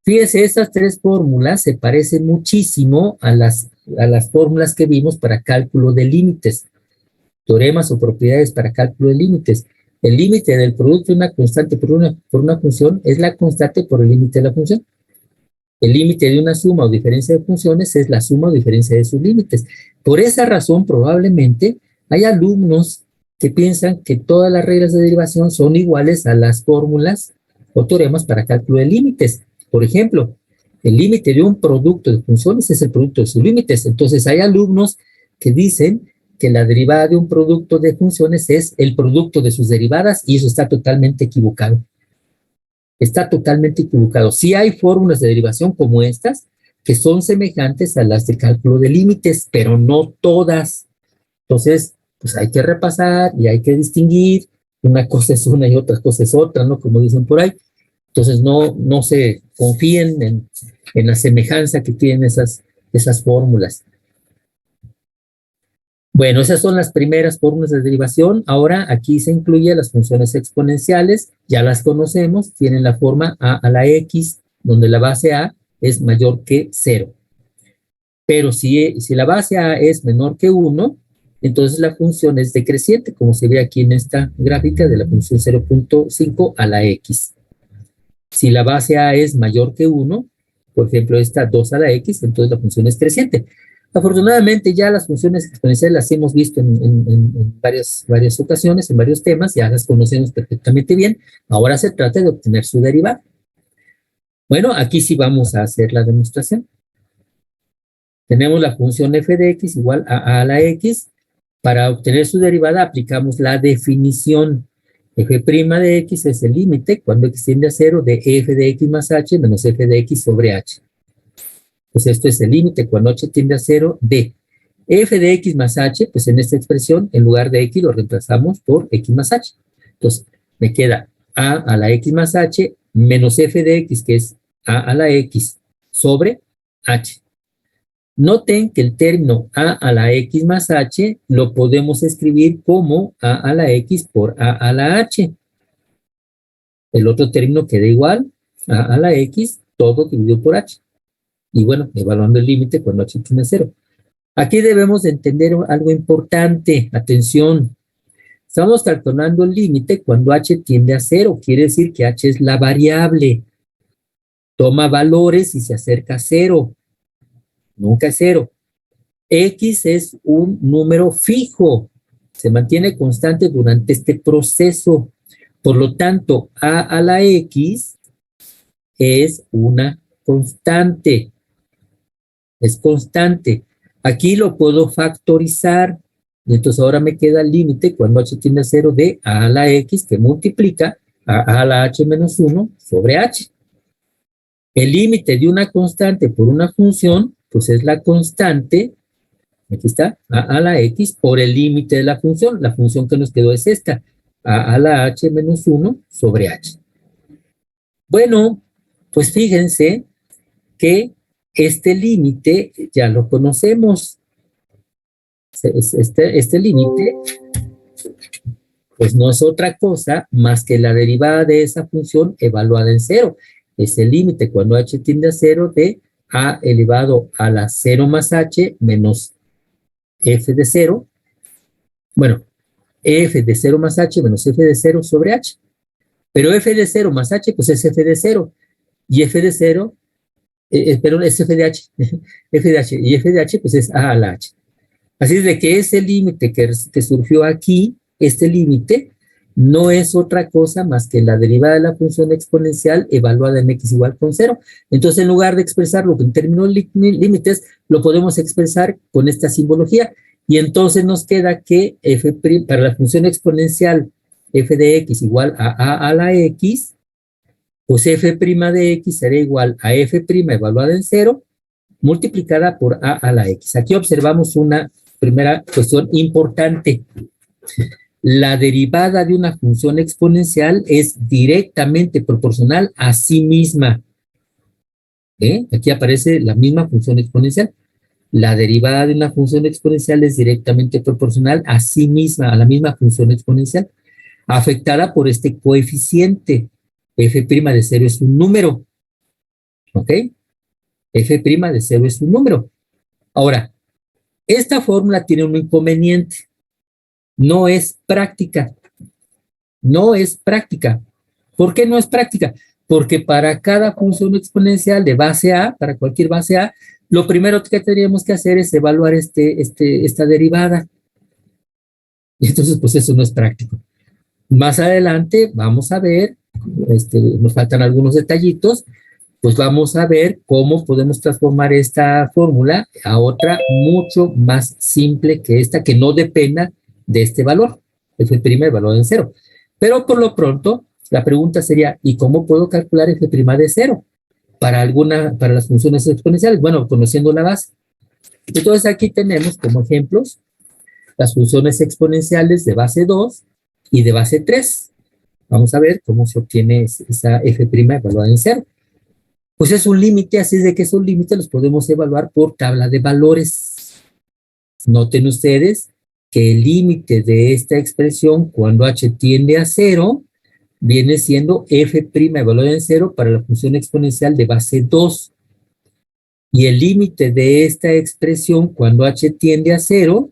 Fíjense, estas tres fórmulas se parecen muchísimo a las fórmulas que vimos para cálculo de límites, teoremas o propiedades para cálculo de límites. El límite del producto de una constante por una función es la constante por el límite de la función. El límite de una suma o diferencia de funciones es la suma o diferencia de sus límites. Por esa razón, probablemente hay alumnos que piensan que todas las reglas de derivación son iguales a las fórmulas o teoremas para cálculo de límites. Por ejemplo, el límite de un producto de funciones es el producto de sus límites. Entonces, hay alumnos que dicen que la derivada de un producto de funciones es el producto de sus derivadas y eso está totalmente equivocado. Está totalmente equivocado. Sí hay fórmulas de derivación como estas que son semejantes a las de cálculo de límites, pero no todas. Entonces, pues hay que repasar y hay que distinguir. Una cosa es una y otra cosa es otra, ¿no? Como dicen por ahí. Entonces, no se confíen en la semejanza que tienen esas fórmulas. Bueno, esas son las primeras fórmulas de derivación. Ahora aquí se incluyen las funciones exponenciales, ya las conocemos, tienen la forma a a la x, donde la base a es mayor que 0. Pero si la base a es menor que 1, entonces la función es decreciente, como se ve aquí en esta gráfica de la función 0.5 a la x. Si la base a es mayor que 1, por ejemplo esta 2 a la x, entonces la función es creciente. Afortunadamente ya las funciones exponenciales las hemos visto en varias ocasiones, en varios temas, ya las conocemos perfectamente bien. Ahora se trata de obtener su derivada. Bueno, aquí sí vamos a hacer la demostración. Tenemos la función f de x igual a la x. Para obtener su derivada aplicamos la definición. F' de x es el límite cuando x tiende a 0 de f de x más h menos f de x sobre h. Pues esto es el límite cuando h tiende a 0 de f de x más h, pues en esta expresión, en lugar de x lo reemplazamos por x más h. Entonces, me queda a la x más h menos f de x, que es a la x, sobre h. Noten que el término a la x más h lo podemos escribir como a la x por a la h. El otro término queda igual a la x, todo dividido por h. Y bueno, evaluando el límite cuando h tiende a 0. Aquí debemos de entender algo importante. Atención. Estamos calculando el límite cuando h tiende a 0. Quiere decir que h es la variable. Toma valores y se acerca a 0. Nunca es 0. X es un número fijo. Se mantiene constante durante este proceso. Por lo tanto, a la x es una constante. Es constante. Aquí lo puedo factorizar. Y entonces ahora me queda el límite cuando h tiende a 0 de a la x que multiplica a la h menos 1 sobre h. El límite de una constante por una función, pues es la constante, aquí está, a la x por el límite de la función. La función que nos quedó es esta, a la h menos 1 sobre h. Bueno, pues fíjense que este límite ya lo conocemos. Este límite, pues no es otra cosa más que la derivada de esa función evaluada en 0. Es el límite cuando h tiende a 0 de a elevado a la 0 más h menos f de 0. Bueno, f de 0 más h menos f de 0 sobre h. Pero f de 0 más h, pues es f de 0. Y f de 0, perdón, es f de h. f de h. Y f de h, pues es a a la h. Así es de que ese límite que surgió aquí, este límite, no es otra cosa más que la derivada de la función exponencial evaluada en x igual con 0. Entonces, en lugar de expresarlo en términos límites, lo podemos expresar con esta simbología. Y entonces nos queda que f' para la función exponencial f de x igual a la x, pues f' de x será igual a f' evaluada en 0, multiplicada por a la x. Aquí observamos una primera cuestión importante. La derivada de una función exponencial es directamente proporcional a sí misma. Aquí aparece la misma función exponencial. La derivada de una función exponencial es directamente proporcional a sí misma, a la misma función exponencial, afectada por este coeficiente. F' de 0 es un número, ¿ok? F' de 0 es un número. Ahora, esta fórmula tiene un inconveniente. No es práctica. No es práctica. ¿Por qué no es práctica? Porque para cada función exponencial de base A, para cualquier base A, lo primero que tendríamos que hacer es evaluar esta derivada. Y entonces, pues eso no es práctico. Más adelante vamos a ver, nos faltan algunos detallitos, pues vamos a ver cómo podemos transformar esta fórmula a otra mucho más simple que esta, que no dependa de este valor, f' el valor en 0. Pero por lo pronto, la pregunta sería, ¿y cómo puedo calcular f' de 0 para las funciones exponenciales? Bueno, conociendo la base. Entonces aquí tenemos como ejemplos las funciones exponenciales de base 2 y de base 3. Vamos a ver cómo se obtiene esa f' evaluada en 0. Pues es un límite, así es de que esos límites los podemos evaluar por tabla de valores. Noten ustedes que el límite de esta expresión cuando h tiende a 0 viene siendo f' evaluada en 0 para la función exponencial de base 2. Y el límite de esta expresión cuando h tiende a 0,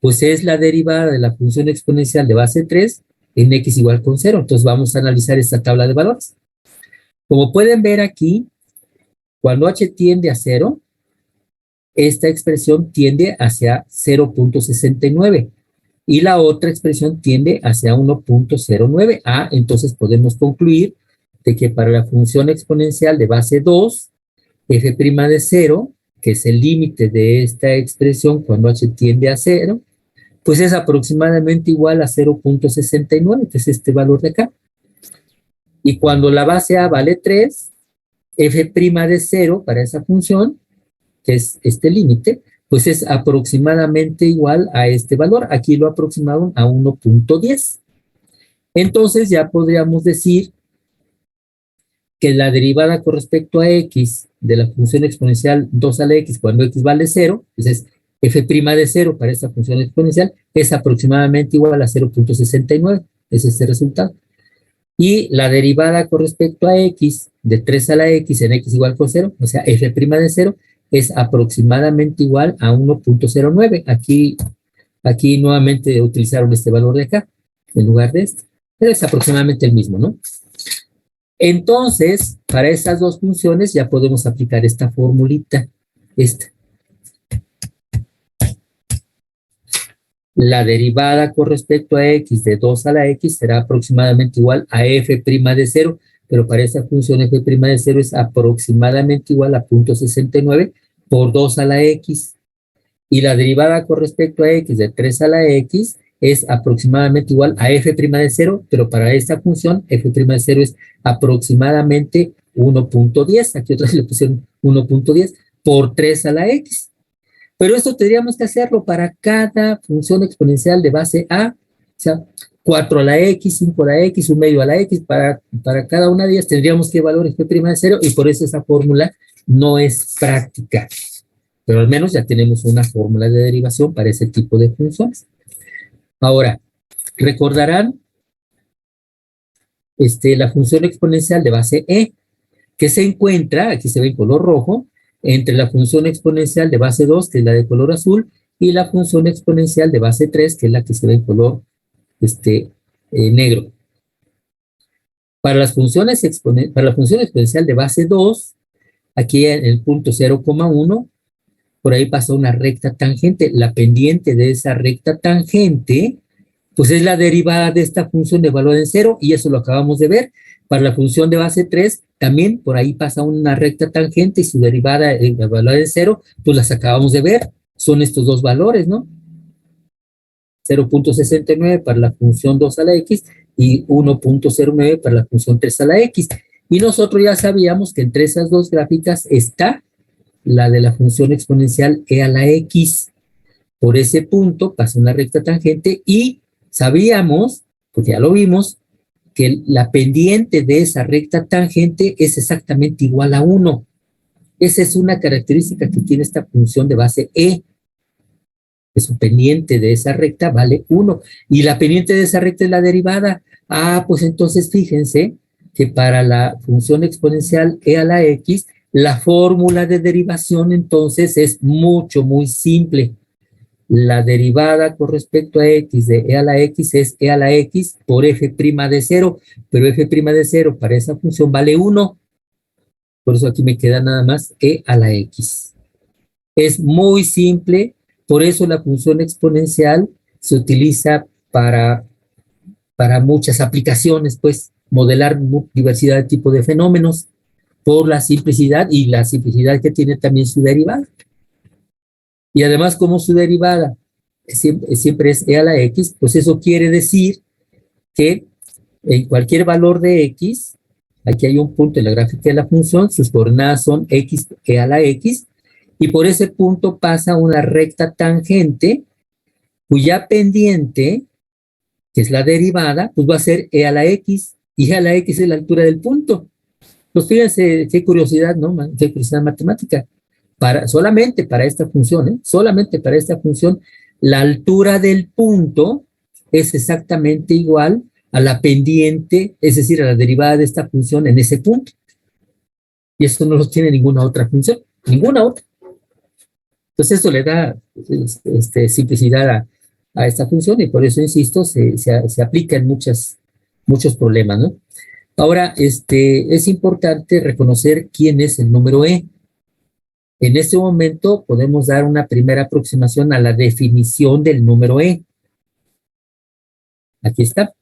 pues es la derivada de la función exponencial de base 3 en x igual con 0. Entonces vamos a analizar esta tabla de valores. Como pueden ver aquí, cuando h tiende a 0, esta expresión tiende hacia 0.69 y la otra expresión tiende hacia 1.09. Entonces podemos concluir de que para la función exponencial de base 2, f' de 0, que es el límite de esta expresión cuando h tiende a 0, pues es aproximadamente igual a 0.69, que es este valor de acá. Y cuando la base A vale 3, f' de 0 para esa función, que es este límite, pues es aproximadamente igual a este valor. Aquí lo aproximaron a 1.10. Entonces ya podríamos decir que la derivada con respecto a x de la función exponencial 2 a la x cuando x vale 0, pues es f' de 0 para esta función exponencial, es aproximadamente igual a 0.69. Es este resultado. Y la derivada con respecto a x de 3 a la x en x igual con 0, o sea, f' de 0, es aproximadamente igual a 1.09. Aquí nuevamente utilizaron este valor de acá en lugar de este. Pero es aproximadamente el mismo, ¿no? Entonces, para esas dos funciones ya podemos aplicar esta formulita. La derivada con respecto a x de 2 a la x será aproximadamente igual a f' de 0, pero para esa función f' de 0 es aproximadamente igual a 0.69 por 2 a la x. Y la derivada con respecto a x de 3 a la x es aproximadamente igual a f' de 0, pero para esta función f' de 0 es aproximadamente 1.10. Aquí otra vez le pusieron 1.10 por 3 a la x. Pero esto tendríamos que hacerlo para cada función exponencial de base A, o sea, 4 a la x, 5 a la x, 1 medio a la x, para cada una de ellas tendríamos que evaluar f' de 0 y por eso esa fórmula no es práctica. Pero al menos ya tenemos una fórmula de derivación para ese tipo de funciones. Ahora, recordarán la función exponencial de base E, que se encuentra, aquí se ve en color rojo, entre la función exponencial de base 2, que es la de color azul, y la función exponencial de base 3, que es la que se ve en color negro. Para la función exponencial de base 2, aquí en el punto 0,1, por ahí pasa una recta tangente. La pendiente de esa recta tangente, pues es la derivada de esta función de valor en 0, y eso lo acabamos de ver. Para la función de base 3, también por ahí pasa una recta tangente y su derivada en valor en 0, pues las acabamos de ver. Son estos dos valores, ¿no? 0.69 para la función 2 a la x y 1.09 para la función 3 a la x. Y nosotros ya sabíamos que entre esas dos gráficas está la de la función exponencial e a la x. Por ese punto pasa una recta tangente y sabíamos, porque ya lo vimos, que la pendiente de esa recta tangente es exactamente igual a 1. Esa es una característica que tiene esta función de base E, que su pendiente de esa recta vale 1, y la pendiente de esa recta es la derivada. Pues entonces fíjense que para la función exponencial e a la x, la fórmula de derivación entonces es muy simple. La derivada con respecto a x de e a la x es e a la x por f' de 0, pero f' de 0 para esa función vale 1. Por eso aquí me queda nada más e a la x. Es muy simple, por eso la función exponencial se utiliza para muchas aplicaciones, pues modelar diversidad de tipo de fenómenos por la simplicidad y la simplicidad que tiene también su derivada. Y además, como su derivada siempre es e a la x, pues eso quiere decir que en cualquier valor de x, aquí hay un punto en la gráfica de la función, sus coordenadas son x e a la x, y por ese punto pasa una recta tangente cuya pendiente, que es la derivada, pues va a ser e a la x, y e a la x es la altura del punto. Pues fíjense qué curiosidad, ¿no? Qué curiosidad matemática. Solamente para esta función, solamente para esta función, la altura del punto es exactamente igual a la pendiente, es decir, a la derivada de esta función en ese punto. Y eso no lo tiene ninguna otra función, ninguna otra. Entonces eso le da simplicidad a esta función y por eso, insisto, se aplica en muchos problemas, ¿no? Ahora, es importante reconocer quién es el número E. En este momento podemos dar una primera aproximación a la definición del número E. Aquí está.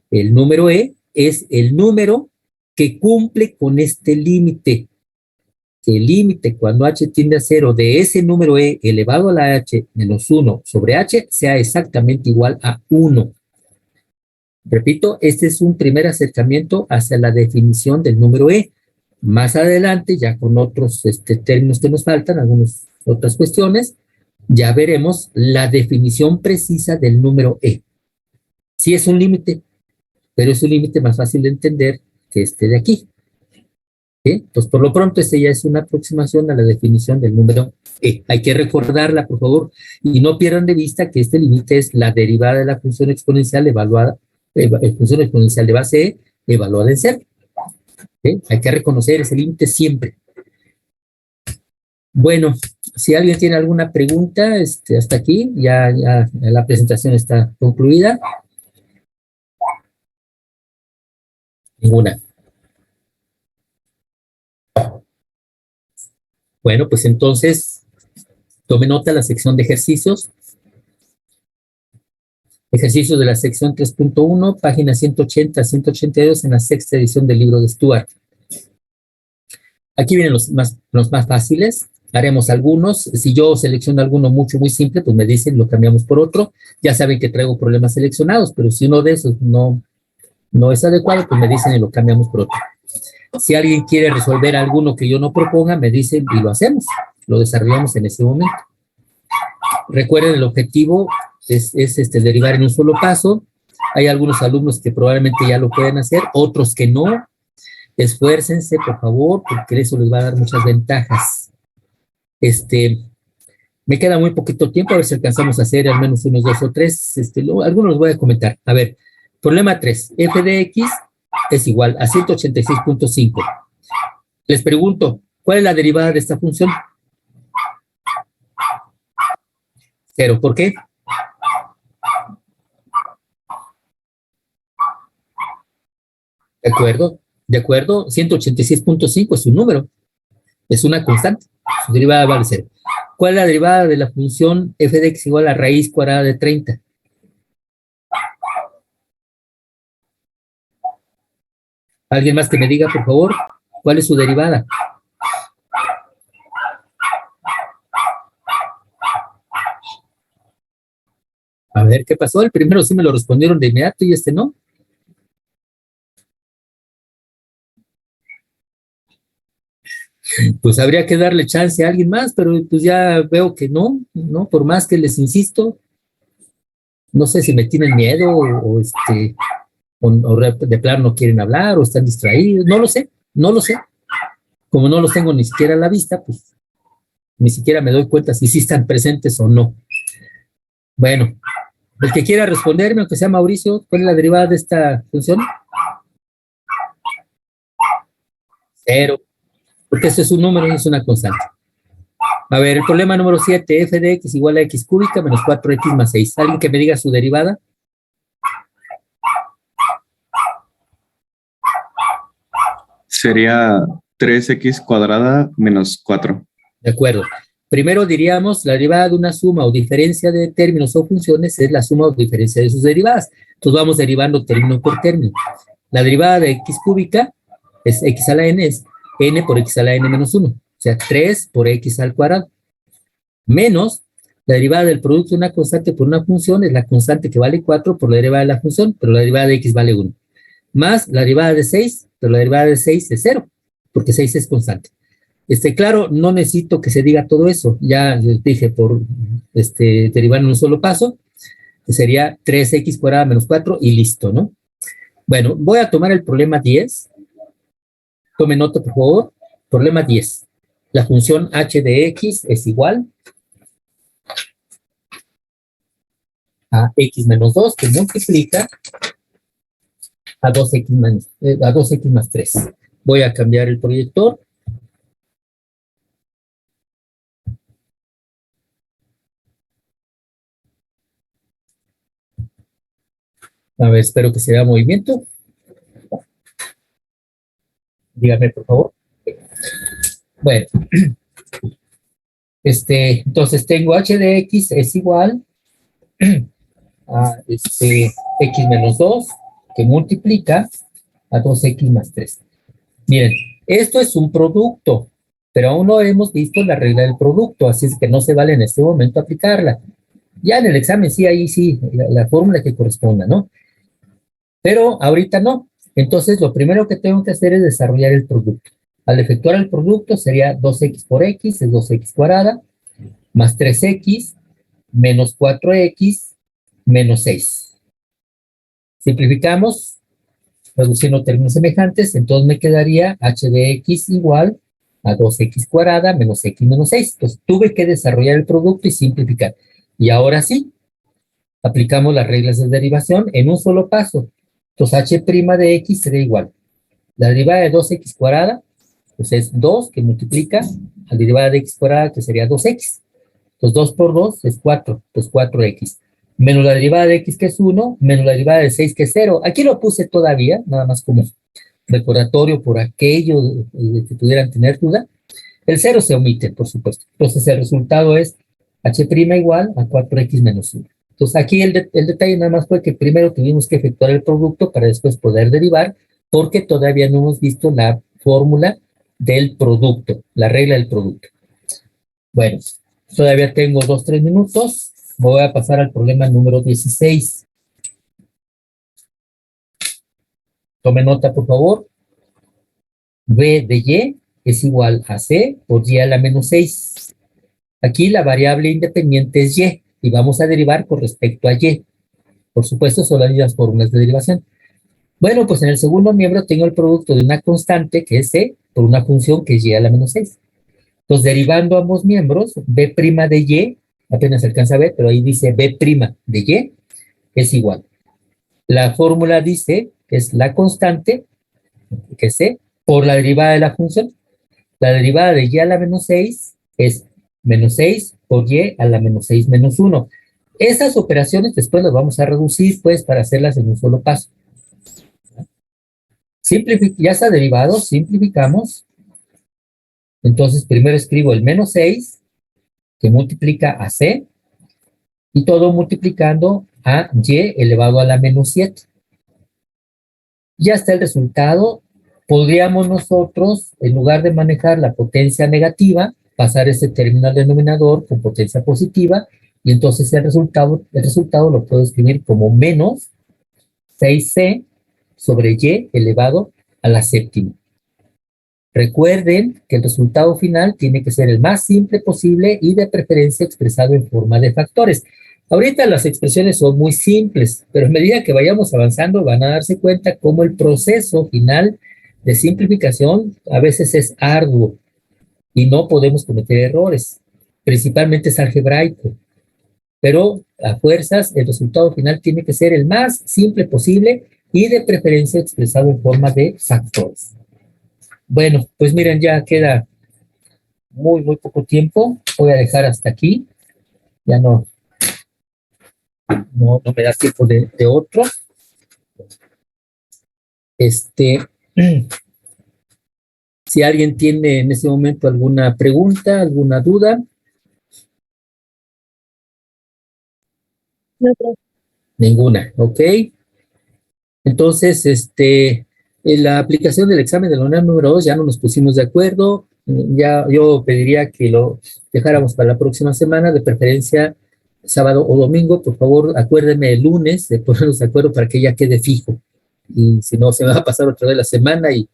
El número E es el número que cumple con este límite. Que el límite cuando h tiende a 0 de ese número E elevado a la h menos 1 sobre h sea exactamente igual a 1. Repito, este es un primer acercamiento hacia la definición del número E. Más adelante, ya con otros términos que nos faltan, algunas otras cuestiones, ya veremos la definición precisa del número E. Sí es un límite, pero es un límite más fácil de entender que este de aquí. ¿Sí? Pues por lo pronto, este ya es una aproximación a la definición del número E. Hay que recordarla, por favor, y no pierdan de vista que este límite es la derivada de la función exponencial evaluada, función exponencial de base E, evaluada en 0. ¿Sí? Hay que reconocer ese límite siempre. Bueno, si alguien tiene alguna pregunta, hasta aquí, ya la presentación está concluida. Ninguna. Bueno, pues entonces, tome nota de la sección de ejercicios. Ejercicios de la sección 3.1, páginas 180 a 182 en la sexta edición del libro de Stuart. Aquí vienen los más fáciles. Haremos algunos. Si yo selecciono alguno muy simple, pues me dicen, lo cambiamos por otro. Ya saben que traigo problemas seleccionados, pero si uno de esos no es adecuado, pues me dicen y lo cambiamos por otro. Si alguien quiere resolver alguno que yo no proponga, me dicen y lo hacemos. Lo desarrollamos en ese momento. Recuerden, el objetivo es derivar en un solo paso. Hay algunos alumnos que probablemente ya lo pueden hacer, otros que no. Esfuércense, por favor, porque eso les va a dar muchas ventajas. Me queda muy poquito tiempo, a ver si alcanzamos a hacer al menos unos 2 o 3. Algunos los voy a comentar. A ver, problema 3. F de X es igual a 186.5. Les pregunto, ¿cuál es la derivada de esta función? 0. ¿Por qué? De acuerdo. 186.5 es un número. Es una constante. Su derivada vale 0. ¿Cuál es la derivada de la función f de x igual a raíz cuadrada de 30? ¿Alguien más que me diga, por favor, cuál es su derivada? A ver, ¿qué pasó? El primero sí me lo respondieron de inmediato y este no. Pues habría que darle chance a alguien más, pero pues ya veo que no, por más que les insisto, no sé si me tienen miedo o de plano no quieren hablar o están distraídos, no lo sé. Como no los tengo ni siquiera a la vista, pues ni siquiera me doy cuenta si sí están presentes o no. Bueno, el que quiera responderme, aunque sea Mauricio, ¿cuál es la derivada de esta función? 0, porque eso es un número y es una constante. A ver, el problema número 7, f de x igual a x cúbica menos 4x más 6. ¿Alguien que me diga su derivada? Sería 3x cuadrada menos 4. De acuerdo. Primero diríamos la derivada de una suma o diferencia de términos o funciones es la suma o diferencia de sus derivadas. Entonces vamos derivando término por término. La derivada de x cúbica es x a la n, es n por x a la n menos 1. O sea, 3 por x al cuadrado. Menos la derivada del producto de una constante por una función es la constante que vale 4 por la derivada de la función, pero la derivada de x vale 1. Más la derivada de 6, pero la derivada de 6 es 0, porque 6 es constante. Claro, no necesito que se diga todo eso. Ya les dije por derivar en un solo paso, que sería 3x cuadrada menos 4 y listo, ¿no? Bueno, voy a tomar el problema 10. Tome nota, por favor. Problema 10. La función h de x es igual a x menos 2, que multiplica a 2x más 3. Voy a cambiar el proyector. A ver, espero que se vea movimiento. Dígame, por favor. Bueno. Entonces tengo h de x es igual a x menos 2, que multiplica a 2x más 3. Miren, esto es un producto, pero aún no hemos visto la regla del producto, así es que no se vale en este momento aplicarla. Ya en el examen sí, ahí sí, la fórmula que corresponda, ¿no? Pero ahorita no. Entonces, lo primero que tengo que hacer es desarrollar el producto. Al efectuar el producto sería 2x por x, es 2x cuadrada, más 3x, menos 4x, menos 6. Simplificamos, reduciendo términos semejantes, entonces me quedaría h de x igual a 2x cuadrada menos x menos 6. Entonces tuve que desarrollar el producto y simplificar. Y ahora sí, aplicamos las reglas de derivación en un solo paso. Entonces h' de x será igual. La derivada de 2x cuadrada, pues es 2 que multiplica a la derivada de x cuadrada, que sería 2x. Entonces 2 por 2 es 4, pues 4x. Menos la derivada de x, que es 1, menos la derivada de 6, que es 0. Aquí lo puse todavía, nada más como recordatorio por aquello que pudieran tener duda. El 0 se omite, por supuesto. Entonces el resultado es h' igual a 4x menos 1. Entonces aquí el detalle nada más fue que primero tuvimos que efectuar el producto para después poder derivar, porque todavía no hemos visto la fórmula del producto, la regla del producto. Bueno, todavía tengo 2-3 minutos. Voy a pasar al problema número 16. Tome nota, por favor. B de y es igual a c por y a la menos 6. Aquí la variable independiente es y vamos a derivar con respecto a y. Por supuesto, son las mismas fórmulas de derivación. Bueno, pues en el segundo miembro tengo el producto de una constante, que es c, por una función que es y a la menos 6. Entonces, derivando ambos miembros, b' de y, apenas se alcanza a ver, pero ahí dice b' de y, es igual. La fórmula dice que es la constante, que es c, por la derivada de la función. La derivada de y a la menos 6 es menos 6 por y a la menos 6 menos 1. Esas operaciones después las vamos a reducir, pues, para hacerlas en un solo paso. Ya está derivado, simplificamos. Entonces, primero escribo el menos 6, que multiplica a c, y todo multiplicando a y elevado a la menos 7. Ya está el resultado. Podríamos nosotros, en lugar de manejar la potencia negativa, pasar este término al denominador con potencia positiva, y entonces el resultado lo puedo escribir como menos 6c sobre y elevado a la séptima. Recuerden que el resultado final tiene que ser el más simple posible y de preferencia expresado en forma de factores. Ahorita las expresiones son muy simples, pero a medida que vayamos avanzando van a darse cuenta cómo el proceso final de simplificación a veces es arduo y no podemos cometer errores, principalmente es algebraico, pero a fuerzas el resultado final tiene que ser el más simple posible y de preferencia expresado en forma de factores. Bueno, pues miren, ya queda muy poco tiempo. Voy a dejar hasta aquí. Ya no me da tiempo de otro. Si alguien tiene en ese momento alguna pregunta, alguna duda. No, profe. Ninguna, ¿ok? Entonces, en la aplicación del examen de la UNAM número 2 ya no nos pusimos de acuerdo. Ya yo pediría que lo dejáramos para la próxima semana, de preferencia sábado o domingo. Por favor, acuérdenme el lunes de ponernos de acuerdo para que ya quede fijo. Y si no, se me va a pasar otra vez la semana y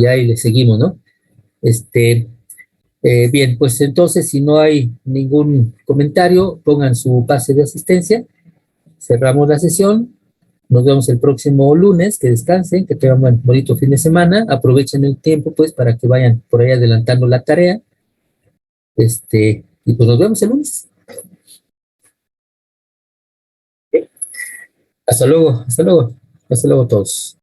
ahí le seguimos, ¿no? Bien, pues entonces, si no hay ningún comentario, pongan su pase de asistencia. Cerramos la sesión. Nos vemos el próximo lunes. Que descansen, que tengan un bonito fin de semana. Aprovechen el tiempo, pues, para que vayan por ahí adelantando la tarea. Y pues nos vemos el lunes. Hasta luego, hasta luego. Hasta luego todos.